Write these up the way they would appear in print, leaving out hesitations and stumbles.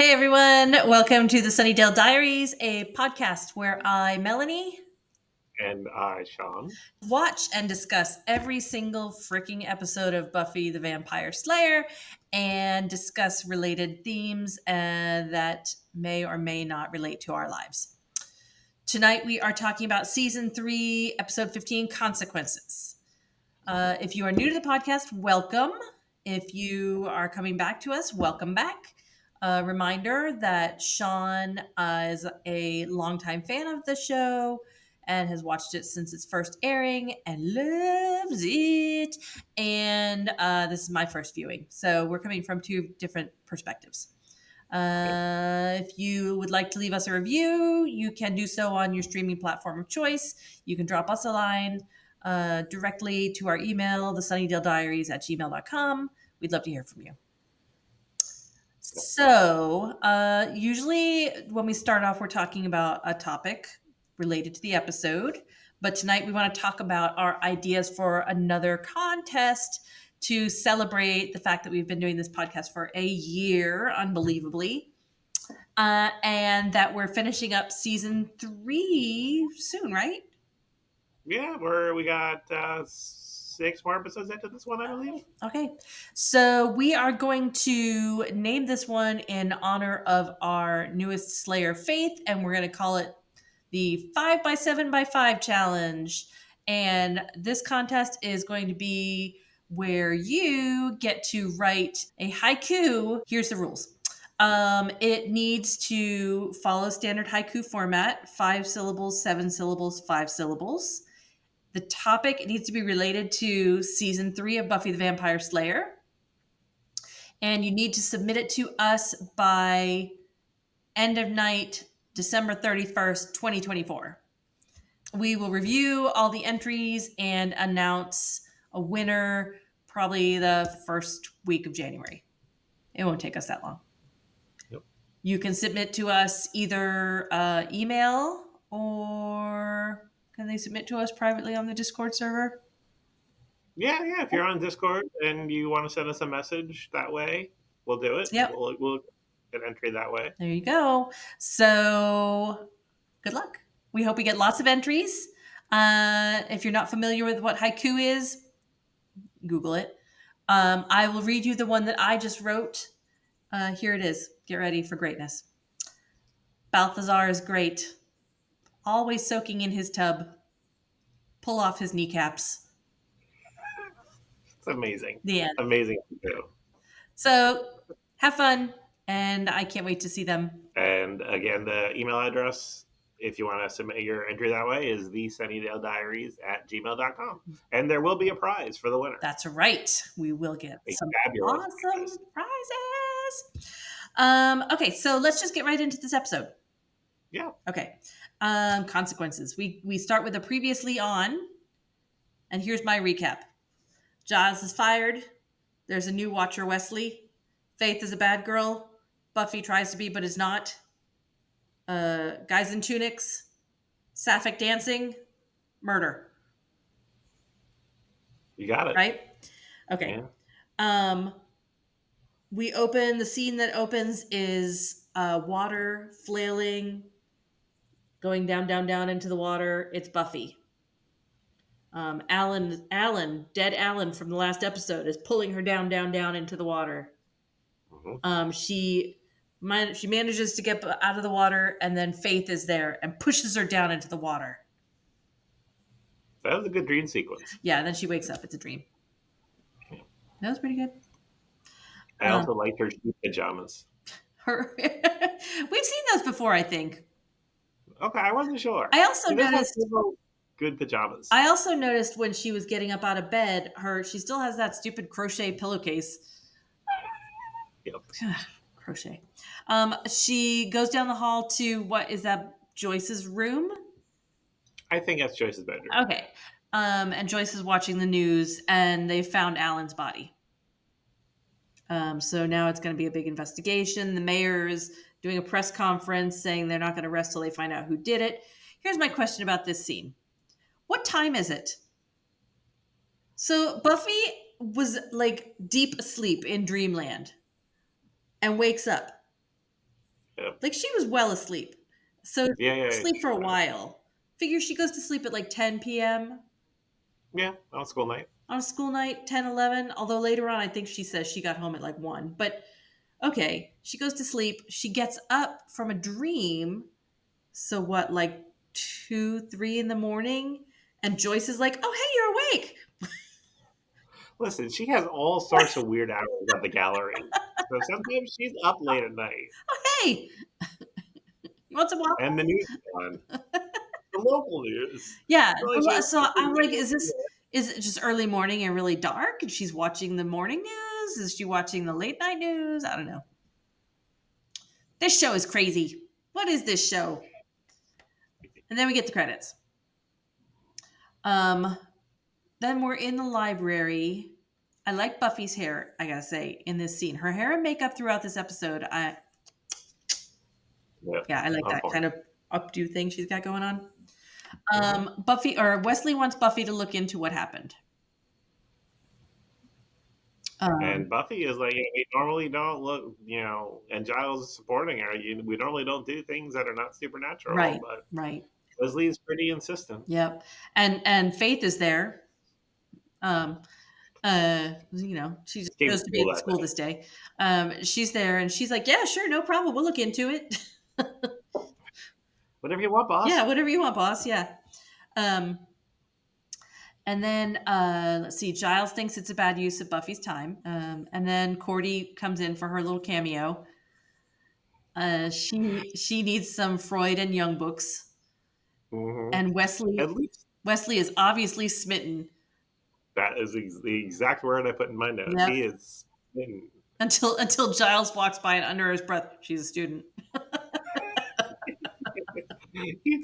Hey everyone, welcome to the Sunnydale Diaries, a podcast where I, Melanie, And I, Sean. watch and discuss every single freaking episode of Buffy the Vampire Slayer and discuss related themes that may or may not relate to our lives. Tonight we are talking about season 3, episode 15, Consequences. If you are new to the podcast, welcome. If you are coming back to us, welcome back. A reminder that Sean is a longtime fan of the show and has watched it since its first airing and loves it. And this is my first viewing. So we're coming from two different perspectives. If you would like to leave us a review, you can do so on your streaming platform of choice. You can drop us a line directly to our email, thesunnydalediaries@gmail.com. We'd love to hear from you. So, usually when we start off, we're talking about a topic related to the episode. But tonight we want to talk about our ideas for another contest to celebrate the fact that we've been doing this podcast for a year, unbelievably. And that we're finishing up season 3 soon, right? Yeah, we got 6 more episodes after this one, I believe. Okay. So we are going to name this one in honor of our newest Slayer, Faith, and we're going to call it the 5x7x5 challenge. And this contest is going to be where you get to write a haiku. Here's the rules. It needs to follow standard haiku format: 5 syllables, 7 syllables, 5 syllables. The topic needs to be related to season 3 of Buffy the Vampire Slayer. And you need to submit it to us by end of night, December 31st, 2024. We will review all the entries and announce a winner probably the first week of January. It won't take us that long. Yep. You can submit to us either email, or can they submit to us privately on the Discord server? Yeah. If you're on Discord and you want to send us a message that way, we'll do it. Yep. We'll get an entry that way. There you go. So good luck. We hope we get lots of entries. If you're not familiar with what haiku is, Google it. I will read you the one that I just wrote. Here it is. Get ready for greatness. Balthazar is great, always soaking in his tub. Pull off his kneecaps. It's amazing. The end. Amazing to do. So have fun, and I can't wait to see them. And again, the email address, if you want to submit your entry that way, is thesunnydalediaries@gmail.com. And there will be a prize for the winner. That's right. We will get A some fabulous awesome prizes. Okay, so let's just get right into this episode. Yeah. Okay. Consequences. We start with a previously on, and here's my recap. Giles is fired. There's a new Watcher, Wesley. Faith is a bad girl. Buffy tries to be but is not. Guys in tunics. Sapphic dancing. Murder. You got it. Right? Okay. Yeah. The scene that opens is water flailing, going down into the water. It's Buffy. Dead Alan from the last episode is pulling her down into the water. Mm-hmm. She manages to get out of the water, and then Faith is there and pushes her down into the water. That was a good dream sequence. Yeah, and then she wakes up. It's a dream. That was pretty good. I also liked her sheep pajamas. We've seen those before, I think. Okay, I wasn't sure. I also She does have noticed. several good pajamas. I also noticed when she was getting up out of bed, she still has that stupid crochet pillowcase. Yep. Crochet. She goes down the hall to, what is that, Joyce's room? I think that's Joyce's bedroom. Okay. And Joyce is watching the news, and they found Alan's body. So now it's going to be a big investigation. The mayor is doing a press conference saying they're not going to rest till they find out who did it. Here's my question about this scene. What time is it? So Buffy was like deep asleep in dreamland and wakes up. Yep. Like she was well asleep. So she Yeah, was yeah, asleep for a yeah. while. Figure she goes to sleep at like 10 p.m. Yeah, on school night. on a school night, 10, 11. Although later on, I think she says she got home at like 1. But okay, she goes to sleep. She gets up from a dream. So what, like 2, 3 in the morning? And Joyce is like, oh, hey, you're awake. Listen, she has all sorts of weird hours at the gallery. So sometimes she's up late at night, Hey, you want some and waffle? the news is on. The local news. Yeah. Really, she has So I'm like, nothing. is it just early morning and really dark? And she's watching the morning news? Is she watching the late night news? I don't know. This show is crazy. What is this show? And then we get the credits. Um, then we're in the library. I like Buffy's hair, I gotta say, in this scene. Her hair and makeup throughout this episode. Yeah, Yeah, I like on that point. kind of updo thing she's got going on. Hmm. Buffy or Wesley wants Buffy to look into what happened. Um, And Buffy is like, we normally don't look, and Giles is supporting her. We normally don't do things that are not supernatural, right, but right. Leslie is pretty insistent. Yep. And Faith is there. Um, she just Came to chose to be school at that school day. this day. She's there and she's like, yeah, sure, no problem. We'll look into it. Whatever you want, Yeah, boss. whatever you want, boss. Yeah. Um, and then let's see, Giles thinks it's a bad use of Buffy's time. And then Cordy comes in for her little cameo. She needs some Freud and Jung books. Hmm. And At least Wesley is obviously smitten. that is the exact word I put in my notes. Yep. He is. You Until Giles walks by and under his breath, she's a student.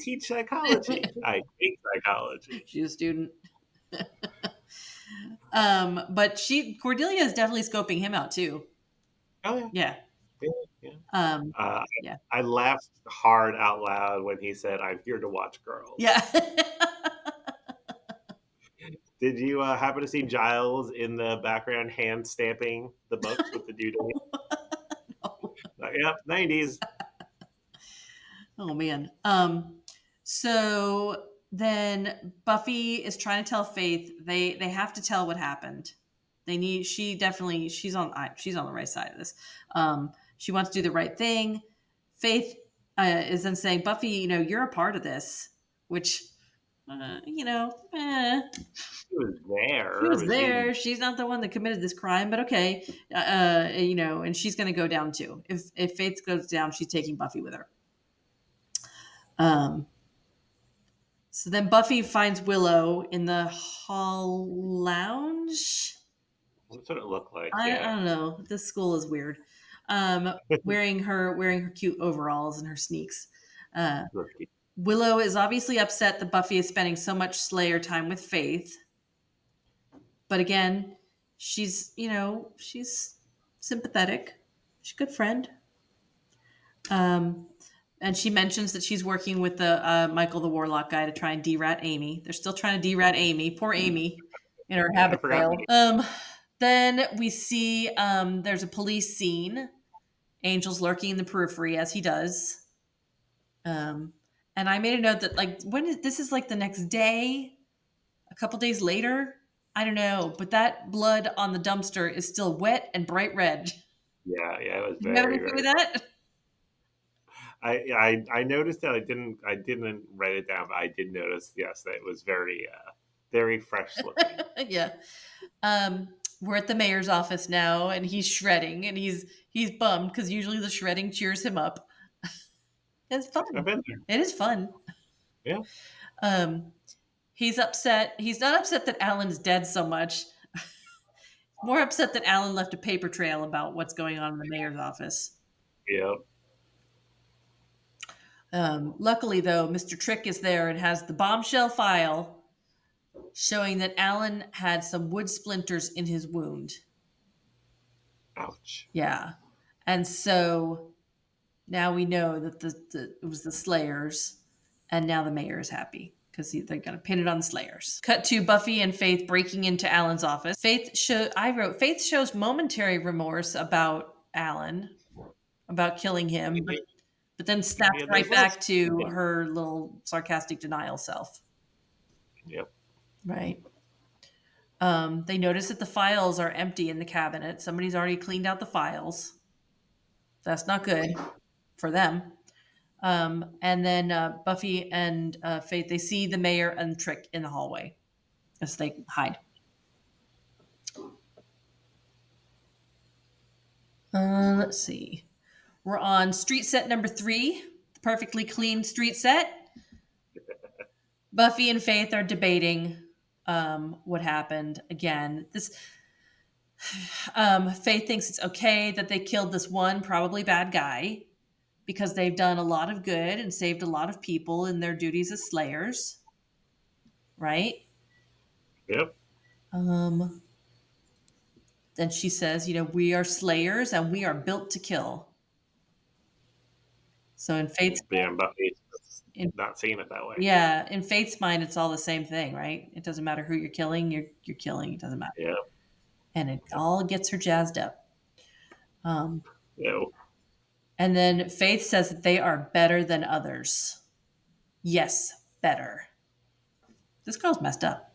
teach psychology. I hate psychology. She's a student. But Cordelia is definitely scoping him out too. Oh yeah, Yeah. yeah, yeah. Um, Uh, yeah. I laughed hard out loud when he said, "I'm here to watch girls." Yeah. Did you happen to see Giles in the background hand stamping the books with the doodle? Yep, 90s. Oh man. So then Buffy is trying to tell Faith they have to tell what happened. They need she's on the right side of this. She wants to do the right thing. Faith is then saying, Buffy, you're a part of this, which He was she there, was but she didn't. there. She's not the one that committed this crime, but okay. And she's going to go down too. If Faith goes down, she's taking Buffy with her. Um, So then Buffy finds Willow in the hall lounge. That's what it looked like. I Yeah. don't know. This school is weird. Um, wearing her cute overalls and her sneaks. Uh, Rookie. Willow is obviously upset that Buffy is spending so much Slayer time with Faith. But again, she's sympathetic. She's a good friend. Um, and she mentions that she's working with the Michael the Warlock guy to try and derat Amy. They're still trying to derat Amy. Poor Amy in her Yeah, I habit forgot. trail. Then we see there's a police scene. Angel's lurking in the periphery as he does. Um, and I made a note that like this is like the next day, a couple days later. I don't know, but that blood on the dumpster is still wet and bright red. Did Yeah, yeah, it was you have very, anything with very. that? I noticed that I didn't write it down, but I did notice. Yes, that it was very very fresh looking. Yeah. We're at the mayor's office now, and he's shredding, and he's bummed because usually the shredding cheers him up. It's I've fun. been there. It is fun. Yeah. Um, he's upset. He's not upset that Alan's dead so much. More upset that Alan left a paper trail about what's going on in the mayor's office. Yeah. Luckily, though, Mr. Trick is there and has the bombshell file showing that Alan had some wood splinters in his wound. Ouch. Yeah. And so now we know that it was the Slayers, and now the mayor is happy because they're going to pin it on the Slayers. Cut to Buffy and Faith breaking into Alan's office. Faith shows momentary remorse about Alan, about killing him, but then snaps Yeah, right there's less. back to Yeah. her little sarcastic denial self. Yep. Right. They notice that the files are empty in the cabinet. Somebody's already cleaned out the files. That's not good for them. And then Buffy and Faith, they see the mayor and Trick in the hallway as they hide. Let's see. We're on street set number 3, the perfectly clean street set. Buffy and Faith are debating what happened again. This Faith thinks it's okay that they killed this one probably bad guy because they've done a lot of good and saved a lot of people in their duties as slayers, right? Yep. Um, then she says, we are slayers and we are built to kill. So in Faith's Yeah, Buffy's in not seeing it that way. yeah, in Faith's mind, it's all the same thing, right? It doesn't matter who you're killing, you're killing. It doesn't matter, Yeah. and it all gets her jazzed up. Um, Yeah. and then Faith says that they are better than others. Yes, better. This girl's messed up.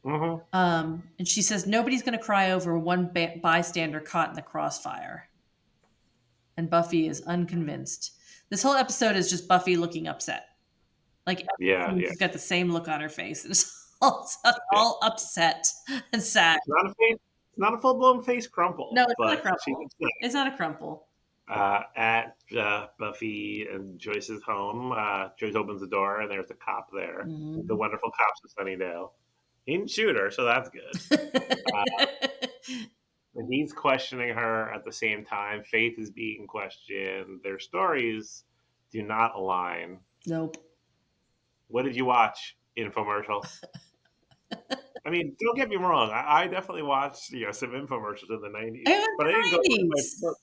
Mm-hmm. And she says nobody's going to cry over one bystander caught in the crossfire. And Buffy is unconvinced. This whole episode is just Buffy looking upset. Like Yeah. Yeah. she's got the same look on her face. It's all upset and sad. It's not a face. It's not a full blown face No, crumple, it's not a but she's crumple. upset. It's not a crumple. At Buffy and Joyce's home, Joyce opens the door and there's a cop there. The Mhm. wonderful cops of Sunnydale. He didn't shoot her, so that's good. Uh, and he's questioning her at the same time. Faith is being questioned. Their stories do not align. Nope. What did you watch? Infomercial. I mean, don't get me wrong. I definitely watched some infomercials in the '90s, It was but I didn't go over to my the 90s.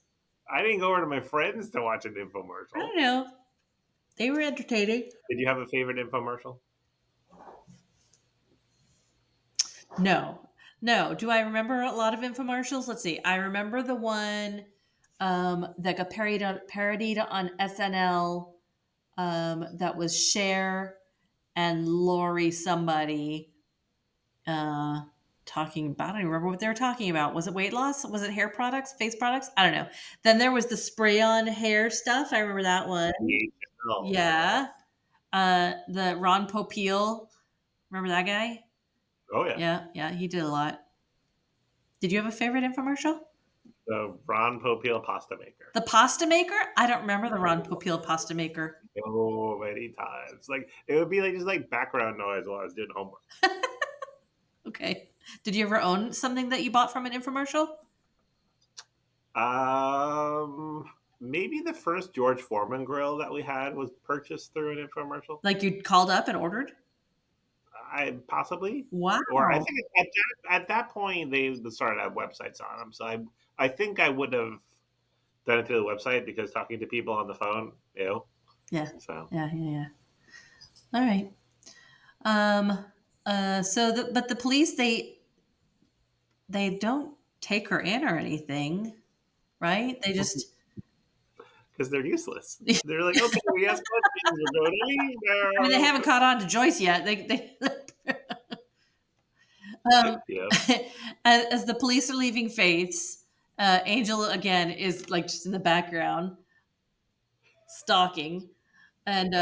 I didn't go over to my friends to watch an I infomercial. don't know. They were entertaining. Did you have a favorite infomercial? No. No. Do I remember a lot of infomercials? Let's see. I remember the one that got parodied on SNL that was Cher and Lori somebody uh, talking about. I don't even remember what they were talking about. Was it weight loss? Was it hair products, face products? I don't know. Then there was the spray on hair stuff. I remember that one. DHL. Yeah. Yeah. The Ron Popeil. Remember that guy? Oh yeah. Yeah, yeah, he did a lot. Did you have a favorite infomercial? The Ron Popeil pasta maker. The pasta maker? I don't remember the Ron Popeil pasta maker. So many times. Like it would be like just like background noise while I was doing homework. Okay. Did you ever own something that you bought from an infomercial? Maybe the first George Foreman grill that we had was purchased through an infomercial. Like you called up and ordered? I possibly, or I Wow. think at that point they started to have websites on them. So I think I would have done it through the website because talking to people on the phone, Yeah. So Yeah, yeah, yeah. All right. Um but the police they don't take her in or anything, right? They just because they're useless. They're like, okay, we ask questions. We're going to leave I mean they now. haven't caught on to Joyce yet. They um Yeah, as the police are leaving Faith's, Angel again is like just in the background stalking and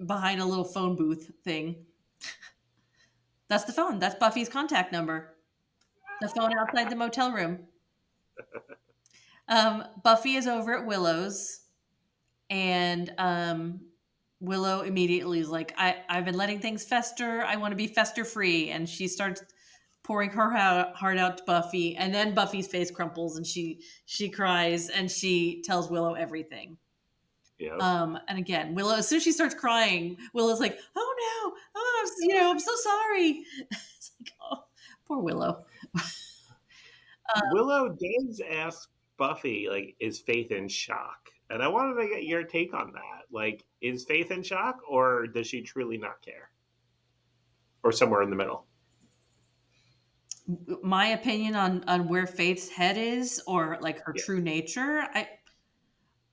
behind a little phone booth thing. That's the phone. That's Buffy's contact number. The phone outside the motel room. Buffy is over at Willow's, and Willow immediately is like, I've been letting things fester. I want to be fester free. And she starts pouring her heart out to Buffy. And then Buffy's face crumples and she cries and she tells Willow everything. yeah. And again, Willow, as soon as she starts crying, Willow's like, "Oh no, oh, I'm so sorry." It's like, oh, poor Willow. Willow does ask Buffy, like, is Faith in shock? And I wanted to get your take on that. Like, is Faith in shock, or does she truly not care, or somewhere in the middle? My opinion on where Faith's head is, or like her Yeah, true nature,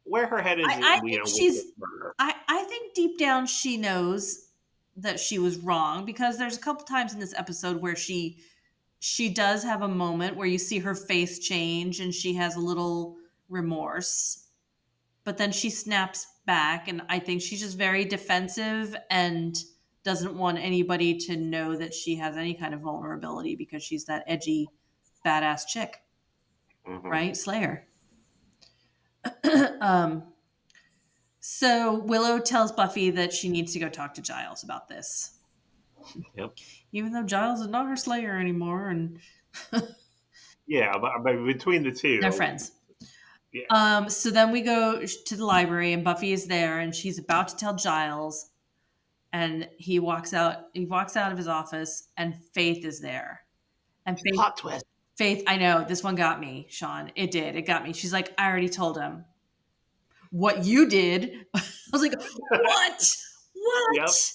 where her head is, I think with she's this murder. I think deep down she knows that she was wrong, because there's a couple times in this episode where she does have a moment where you see her face change and she has a little remorse, but then she snaps back, and I think she's just very defensive and doesn't want anybody to know that she has any kind of vulnerability, because she's that edgy badass chick, Hmm. right? Slayer. um so Willow tells Buffy that she needs to go talk to Giles about this, Yep. even though Giles is not her Slayer anymore and Yeah, but between the they're two, friends. yeah, So then we go to the library and Buffy is there and she's about to tell Giles, and he walks out of his office and Faith is there. And plot twist. Faith, I know this one got me, Sean. It did. It got me. She's like, I already told him what you did. I was like, what? Yep, What?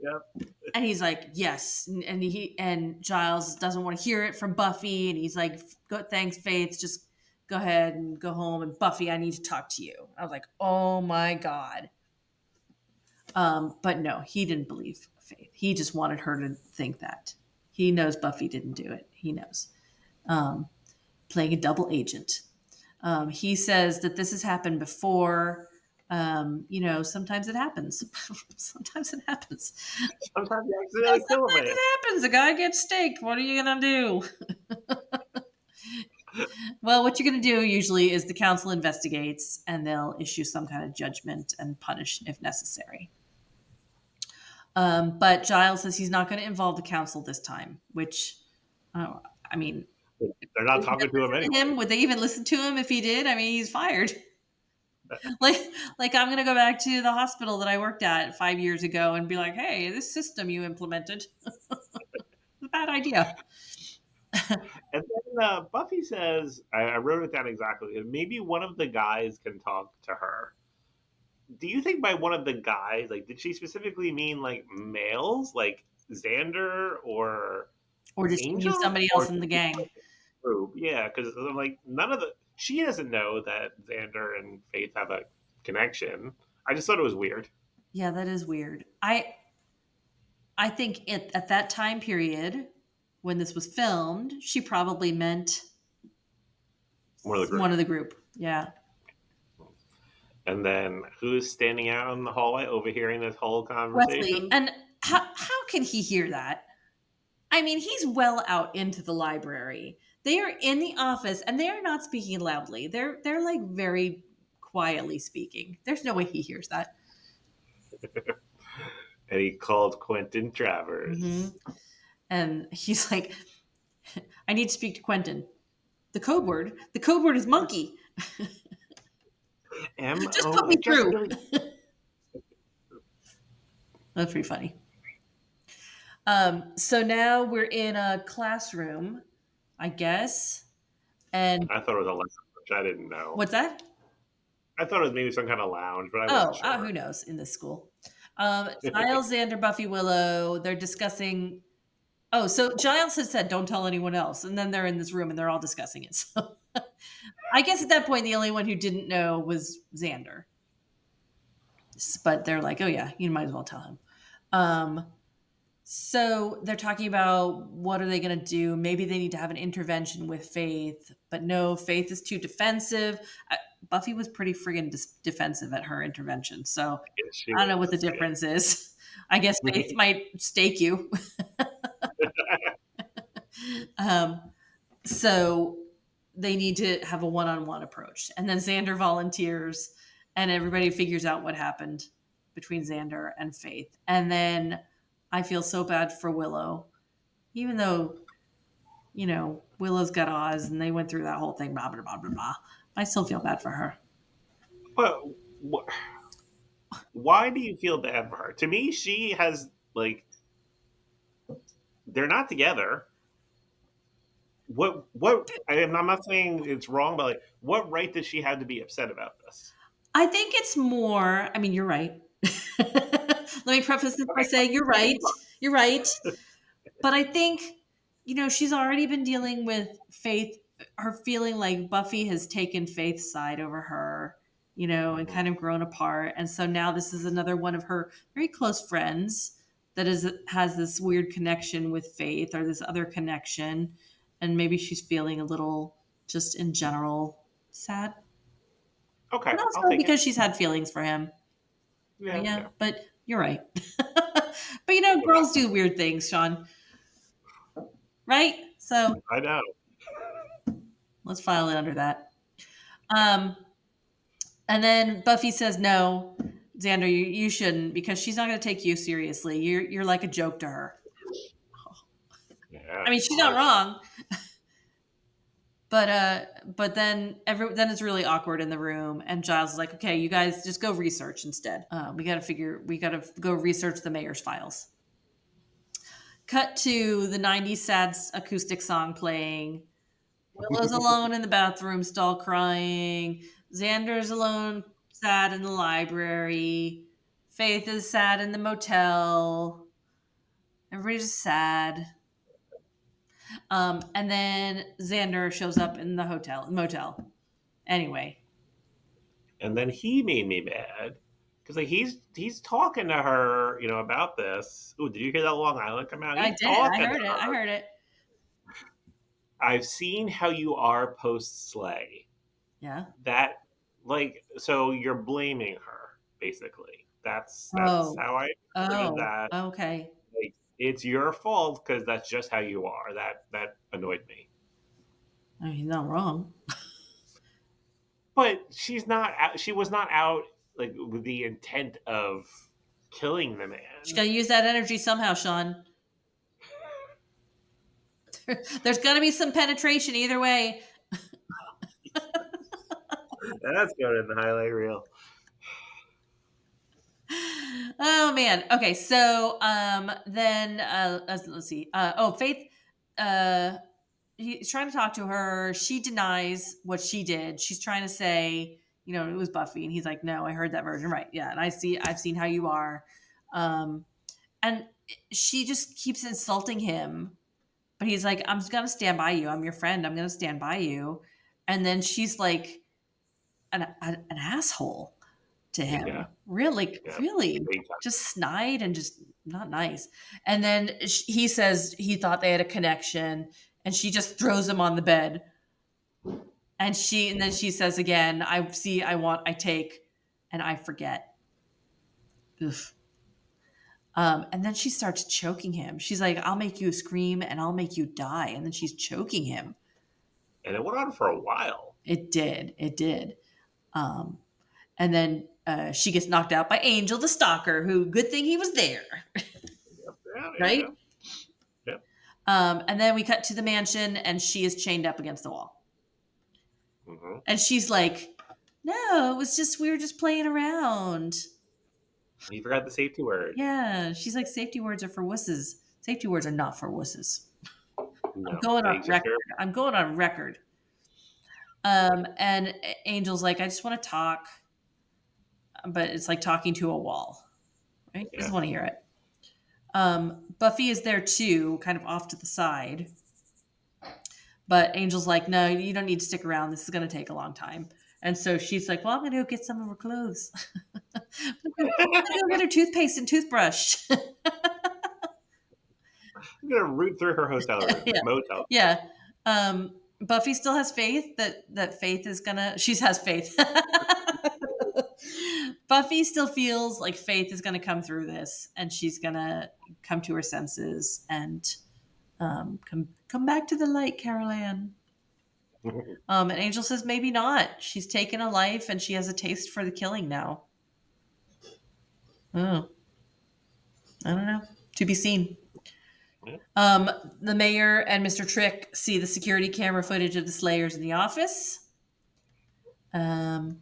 yep. And he's like, yes. And Giles doesn't want to hear it from Buffy. And he's like, go, thanks, Faith. Just go ahead and go home. And Buffy, I need to talk to you. I was like, oh my God. But no, he didn't believe Faith. He just wanted her to think that. He knows Buffy didn't do it. He knows. Um, Playing a double agent. He says that this has happened before. Sometimes it happens. Sometimes it happens. Sometimes you Yeah, accidentally kill a sometimes man. it happens. A guy gets staked. What are you gonna do? Well, what you're gonna do usually is the council investigates and they'll issue some kind of judgment and punish if necessary. But Giles says he's not going to involve the council this time, which, I mean, They're not would they talking to him listen to anyway. him? Would they even listen to him if he did? I mean, he's fired. like, like I'm going to go back to the hospital that I worked at 5 years ago and be like, hey, this system you implemented, a bad idea. And then Buffy says, I wrote it down exactly. Maybe one of the guys can talk to her. Do you think by one of the guys, like, did she specifically mean like males, like Xander or Or does she mean Angel, somebody or else in the gang? group? Yeah, because I'm like, none of the. She doesn't know that Xander and Faith have a connection. I just thought it was weird. Yeah, that is weird. I think at that time period when this was filmed, she probably meant One of the one group. of the group. Yeah. And then who's standing out in the hallway overhearing this whole Wesley. conversation? And how can he hear that? I mean, he's well out into the library. They are in the office and they are not speaking loudly. They're like very quietly speaking. There's no way he hears that. And he called Quentin Hmm. Travers. And he's like, I need to speak to Quentin. The code word is monkey. M Just put O. me through. Jessica. That's pretty funny. So now we're in a classroom, I guess. And I thought it was a lounge. I didn't know. what's that? I thought it was maybe some kind of lounge, but I wasn't Oh, sure. who knows in this school? Giles, Xander, Buffy, Willow, they're discussing. Oh, so Giles has said, don't tell anyone else. And then they're in this room and they're all discussing it. So I guess at that point, the only one who didn't know was Xander. But they're like, oh, yeah, you might as well tell him. Um, so they're talking about what are they going to do? Maybe they need to have an intervention with Faith, but no, Faith is too defensive. Buffy was pretty friggin' defensive at her intervention, so Yes, she I don't know what the was. difference is. I guess Faith might stake you. um, so they need to have a one-on-one approach, and then Xander volunteers, and everybody figures out what happened between Xander and Faith, and then I feel so bad for Willow, even though Willow's got Oz, and they went through that whole thing. Blah blah blah blah blah. I still feel bad for her. But why do you feel bad for her? To me, she has like they're not together. What? I'm not saying it's wrong, but like, what right does she have to be upset about this? I think it's more. I mean, you're right. Let me preface this by Okay, saying you're I can right. be wrong. You're right. But I think, she's already been dealing with Faith, her feeling like Buffy has taken Faith's side over her. and Mhm. kind of grown apart. And so now this is another one of her very close friends that has this weird connection with Faith, or this other connection, and maybe she's feeling a little, just in general, sad, Okay, but I'll also take it. because she's had feelings for him. But Yeah, yeah, yeah. but you're right. But Okay. girls do weird things, Sean, right? So I know. let's file it under that. Um, and then Buffy says, "No, Xander, you shouldn't, because she's not going to take you seriously. You're like a joke to her." I Yeah, mean, she's not harsh. wrong, but then it's really awkward in the room, and Giles is like, "Okay, you guys just go research instead. We got to go research the mayor's files." Cut to the '90s sad acoustic song playing. Willow's alone in the bathroom stall crying. Xander's alone, sad in the library. Faith is sad in the motel. Everybody's just sad. And then Xander shows up in the motel. Anyway, And then he made me mad because like he's talking to her, about this. Ooh, did you hear that Long Island come out? I He's did. I talking to heard it. I her. heard it. I've seen how you are post slay. Yeah. That so you're blaming her basically. That's Oh. how I interpreted Oh. that. Okay. Like it's your fault because that's just how you are. That annoyed me. I mean, he's not wrong. But she's not. She was not out like with the intent of killing the She's man. got to use that energy somehow, Sean. There's got to be some penetration either way. That's going in the highlight reel. Oh man. Okay, so then let's see. Faith, uh he's trying to talk to her. She denies what she did. She's trying to say, it was Buffy, and he's like, "No, I heard that version." Right. Yeah, and I've seen how you are. Um and she just keeps insulting him, but he's like, "I'm just going to stand by you. I'm your friend. I'm going to stand by you." And then she's like an asshole to him. Yeah, Really, yeah, really big time. just snide and just not nice. And then he says he thought they had a connection, and she just throws him on the bed. And then she says again, "I see, I want, I take, and I forget." Oof. And then she starts choking him. She's like, "I'll make you scream and I'll make you die." And then she's choking him. And it went on for a while. It did. It did. Um, and then she gets knocked out by Angel, the stalker, who, good thing he was there, Yep, yeah, yeah, right? yeah. Yep. And then we cut to the mansion, and she is chained up against the wall. Hmm. And she's like, "No, it was just, we were just playing around." You forgot the safety word. Yeah. She's like, "Safety words are for wusses. Safety words are not for wusses." I'm No, going on they just record. are. I'm going on record. And Angel's like, "I just want to talk," but it's like talking to a wall, right? Doesn't Yeah. want to hear it. Buffy is there too, kind of off to the side. But Angel's like, "No, you don't need to stick around. This is going to take a long time." And so she's like, "Well, I'm going to go get some of her clothes. I'm going to go get her toothpaste and toothbrush." I'm gonna root through her hotel room, Yeah. motel. Yeah. Buffy still has faith that Faith is gonna. She has faith. Buffy still feels like Faith is gonna come through this, and she's gonna come to her senses and come back to the light, Carol Ann. And Angel says maybe not. She's taken a life, and she has a taste for the killing now. Oh, I don't know. To be seen. Yeah. Um, the mayor and Mr. Trick see the security camera footage of the Slayers in the office. Um,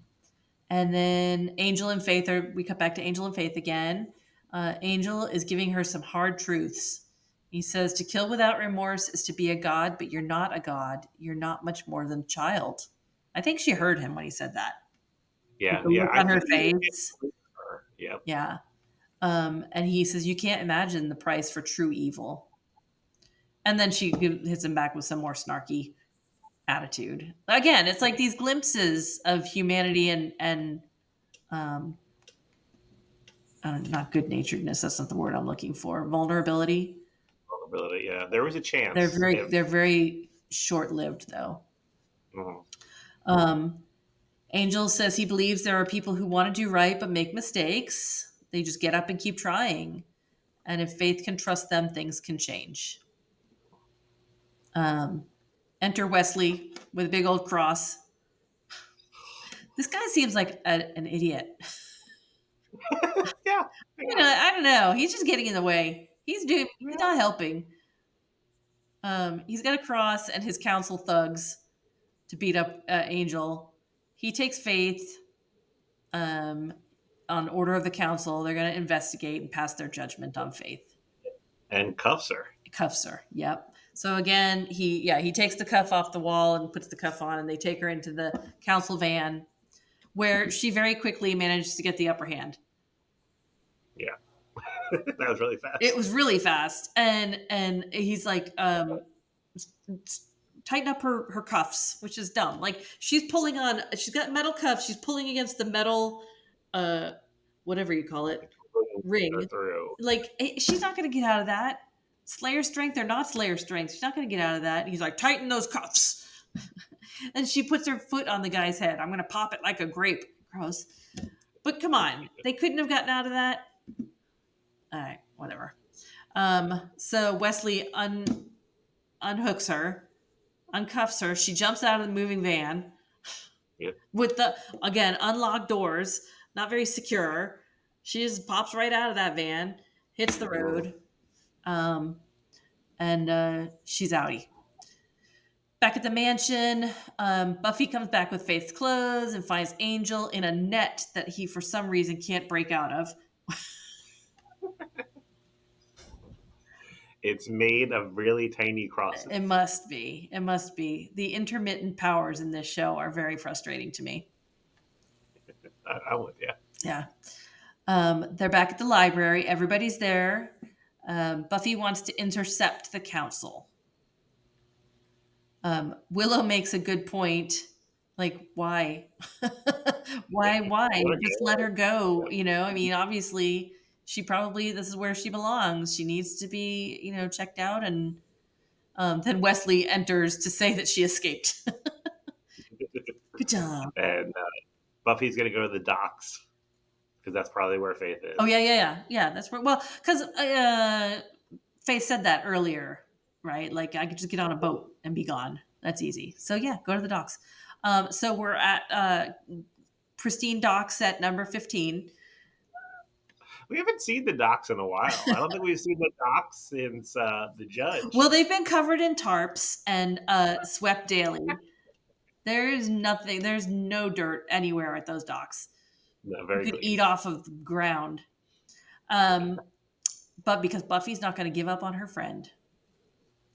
and then we cut back to Angel and Faith again. Angel is giving her some hard truths. He says, "To kill without remorse is to be a god, but you're not a god. You're not much more than a child." I think she heard him when he said that. With Yeah, the yeah. look I on her think he was getting face. close to her. Yep. Yeah. And he says, "You can't imagine the price for true evil." And then she hits him back with some more snarky attitude. Again, it's like these glimpses of humanity and um, not good naturedness. That's not the word I'm looking for. Vulnerability. Vulnerability. Yeah, there was a chance They're if. very short lived though. Mhm. Um, Angel says he believes there are people who want to do right but make mistakes. They just get up and keep trying. And if Faith can trust them, things can change. Um, Enter Wesley with a big old cross. This guy seems like an idiot. Yeah, yeah, I don't know. He's just getting in the way. He's yeah. not helping. He's got a cross and his council thugs to beat up Angel. He takes Faith um, on order of the council. They're going to investigate and pass their judgment on Faith. And cuffs her. Cuffs her. Yep. So again, he takes the cuff off the wall and puts the cuff on, and they take her into the council van, where she very quickly manages to get the upper hand. Yeah, that was really It fast. was really fast, and he's like, tighten up her cuffs, which is dumb. Like she's pulling on, she's got metal cuffs. She's pulling against the metal, uh, whatever you call it, Her ring. through. Like she's not going to get out of that. Slayer strength or not Slayer strength, she's not going to get out of that. And he's like, tighten those cuffs. And she puts her foot on the guy's head. I'm going to pop it like a grape. Gross. But come on, they couldn't have gotten out of that. All right, whatever. So Wesley unhooks her, uncuffs her. She jumps out of the moving van Yeah. with the, again, unlocked doors, not very secure. She just pops right out of that van, hits the Mhm. road, um, and she's outie. Back at the mansion, Buffy comes back with Faith's clothes and finds Angel in a net that he, for some reason, can't break out of. It's made of really tiny It crosses. must be. It must be. The intermittent powers in this show are very frustrating to me. I'm with you. Yeah. They're back at the library. Everybody's there. Buffy wants to intercept the council. Willow makes a good point. Like, why? Why? Let her Just let go. her go. I mean, obviously, she probably, this is where she belongs. She needs to be, checked out. And then Wesley enters to say that she escaped. Good job. And Buffy's gonna go to the docks because that's probably where Faith Oh, is. yeah. That's where, well, because Faye said that earlier, right? Like I could just get on a boat and be gone. That's easy. So yeah, go to the docks. So we're at pristine docks at number 15. We haven't seen the docks in a while. I don't think we've seen the docks since the Well, judge. they've been covered in tarps and swept daily. There is nothing. There's no dirt anywhere at those docks. No, You very could clean. eat off of the ground. Um, but because Buffy's not going to give up on her friend,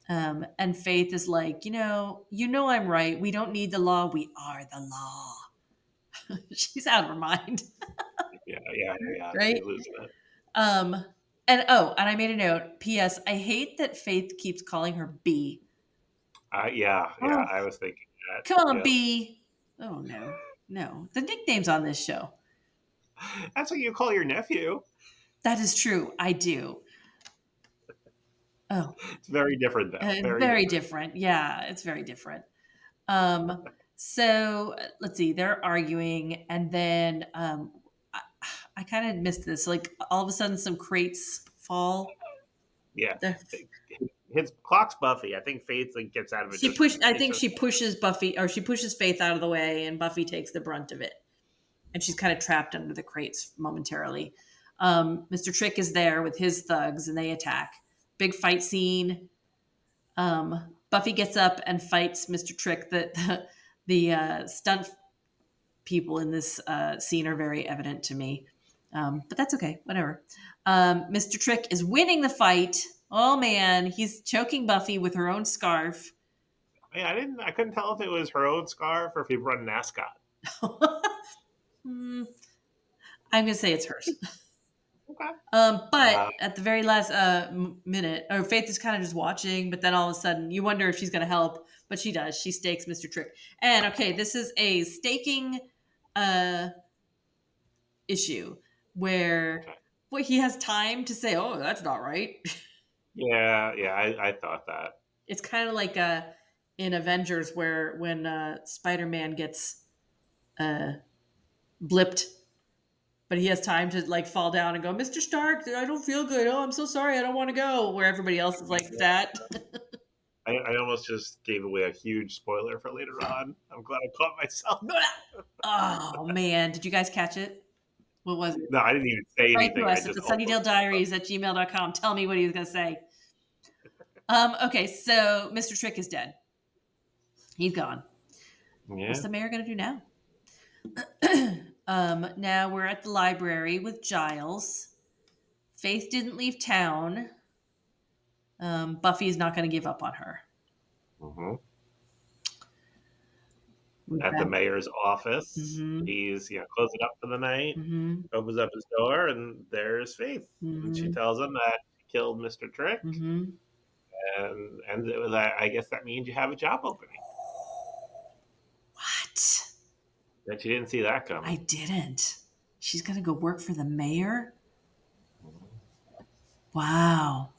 and Faith is like, I'm right. We don't need the law. We are the law. She's out of her mind, Yeah. right? She's losing it. Um, and I made a note. P.S. I hate that Faith keeps calling her B. Yeah. Oh, I was thinking that. come on, Yep. B. Oh no. The nicknames on this show. That's what you call your nephew. That is true. I do. Oh, It's very different, though. Very very different. different. Yeah, it's very different. So let's see. They're arguing, and then I kind of missed this. Like all of a sudden, some crates fall. Yeah. The His clock's Buffy. I think Faith like gets out of it She just pushed. I it's think just she pushes Buffy, or she pushes Faith out of the way, and Buffy takes the brunt of it, and she's kind of trapped under the crates momentarily. Mr. Trick is there with his thugs, and they attack. Big fight scene. Buffy gets up and fights Mr. Trick. The stunt people in this scene are very evident to me, but that's okay. Whatever. Mr. Trick is winning the fight. Oh man, he's choking Buffy with her own scarf. yeah, I couldn't tell if it was her own scarf or if he run an ascot. Hmm, I'm gonna say it's hers. Okay. But Uh, at the very last minute, or Faith is kind of just watching, but then all of a sudden you wonder if she's going to help, but she does. She stakes Mr. Trick. And okay, this is a staking uh, issue where Okay. he has time to say, "Oh, that's not right." Yeah, yeah, I thought that. It's kind of like in Avengers where when Spider-Man gets uh, blipped, but he has time to like fall down and go, "Mr. Stark, I don't feel good. Oh, I'm so sorry. I don't want to go." Where everybody else is like, "Stat." I almost just gave away a huge spoiler for later on. I'm glad I caught myself. Oh man, did you guys catch it? What was it? No, I didn't even say Write to anything. I us at just the almost. sunnydalediaries at gmail.com. Tell me what he was going to say. Okay, so Mr. Trick is dead. He's gone. What's Yeah. the mayor going to do now? Now we're at the library with Giles. Faith didn't leave town. Buffy is not going to give up on her. Hmm. We've At the got- mayor's office, Mhm, he's closing up for the night. mhm, Opens up his door, and there's Faith, and she mhm, tells him that she killed Mr. Trick, mhm. and it was. I guess that means you have a job opening. What? That you didn't see that I coming. didn't. She's going to go work for the mayor? Mhm. Wow.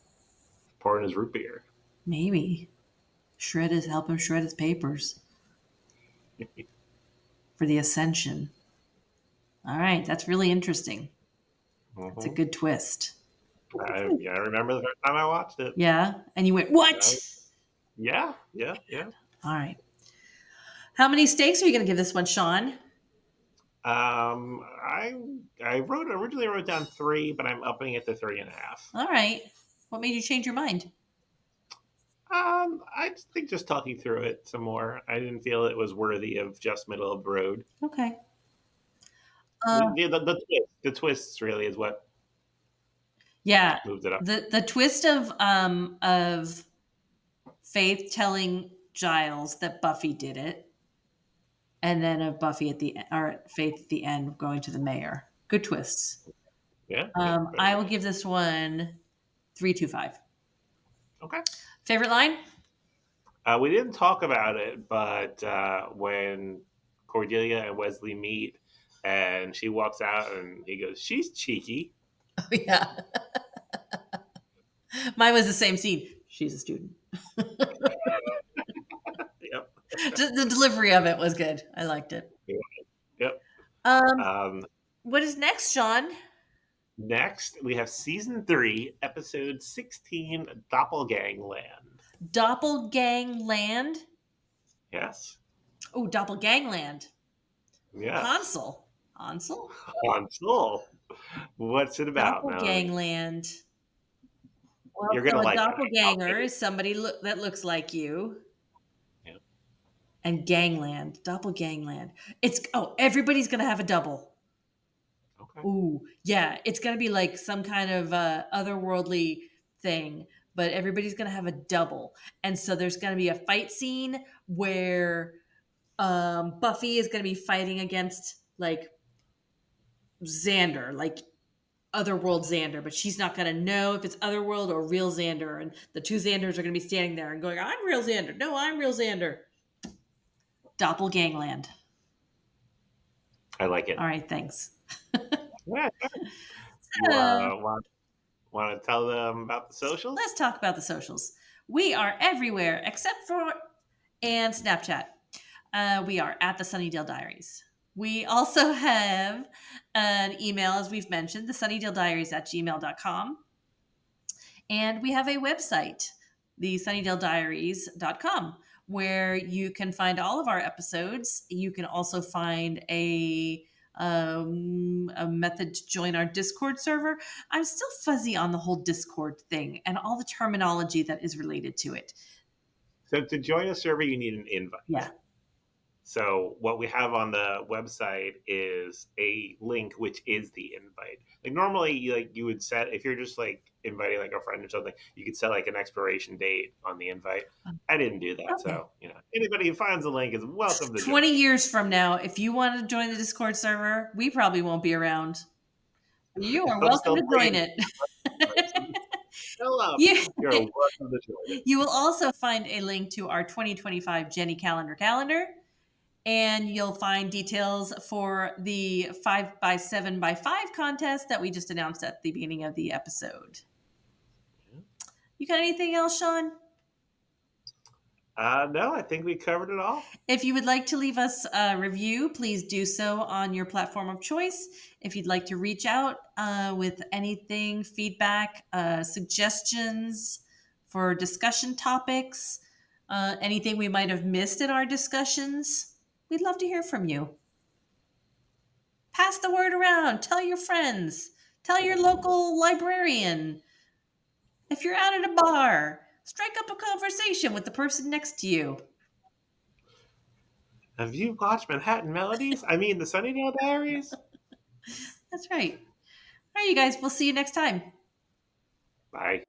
Pouring his root beer. Maybe. Help him shred his papers for the ascension. All right, that's really interesting. That's a Hmm. good twist. I remember the first time I watched it. Yeah, and you went, "What?" Yeah, yeah, yeah. All right. How many stakes are you going to give this one, Sean? I originally wrote down three, but I'm upping it to 3.5. All right. What made you change your mind? I just think just talking through it some more, I didn't feel it was worthy of just middle of the road. Okay. Uh, The twists really is what yeah, moved it up. the twist of Faith telling Giles that Buffy did it, and then of Buffy at the or Faith at the end going to the mayor. Good twists. Yeah, yeah, very I will good. give this one 3.25. Okay. Favorite line? We didn't talk about it, but when Cordelia and Wesley meet, and she walks out, and he goes, "She's cheeky." Oh, yeah. Mine was the same scene. She's a student. Yep. The delivery of it was good. I liked it. Yep. Um, Um, what is next, Sean? Next, we have season 3, episode 16, Doppelgangland. Doppelgangland. Yes. Oh, Doppelgangland. Yes. Hansel. Hansel? Hansel. What's it about, Melanie? Doppelgangland. Well, You're gonna so a like it. I'll doppelganger say is somebody that looks like you. it. And gangland. Doppelgangland. Everybody's going to have a double. Yeah. Okay. Ooh, yeah. It's going to be like some kind of otherworldly thing, but everybody's going to have a double. And so there's going to be a fight scene where Buffy is going to be fighting against like Xander, like otherworld Xander, but she's not going to know if it's otherworld or real Xander. And the two Xanders are going to be standing there and going, "I'm real Xander. No, I'm real Xander." Doppelgangland. I like All it. right, thanks. Yeah. You Uh, want to tell them about the let's socials? talk about the socials. We are everywhere except for and Snapchat. We are at the Sunnydale Diaries. We also have an email, as we've mentioned, the Sunnydale Diaries at gmail.com. And we have a website, the sunnydalediaries.com, where you can find all of our episodes. You can also find a method to join our Discord server. I'm still fuzzy on the whole Discord thing and all the terminology that is related to it. So to join a server, you need an invite. Yeah. So what we have on the website is a link, which is the invite. Like normally, you would set if you're just like inviting like a friend or something, you could set like an expiration date on the invite. I didn't do that, Okay. so anybody who finds the link is welcome to join. 20 years from now, if you want to join the Discord server, we probably won't be around. You are I'm welcome still to join bringing it. it. So still up. you, You're welcome to join it. you will also find a link to our 2025 Jenny calendar. And you'll find details for the 5x7x5 contest that we just announced at the beginning of the episode. You got anything else, Sean? No, I think we covered it all. If you would like to leave us a review, please do so on your platform of choice. If you'd like to reach out with anything, feedback, suggestions for discussion topics, anything we might have missed in our discussions, we'd love to hear from you. Pass the word around. Tell your friends. Tell your local librarian. If you're out at a bar, strike up a conversation with the person next to you. Have you watched Manhattan Melodies? I mean, the Sunnydale Diaries? That's right. All right, you guys. We'll see you next time. Bye.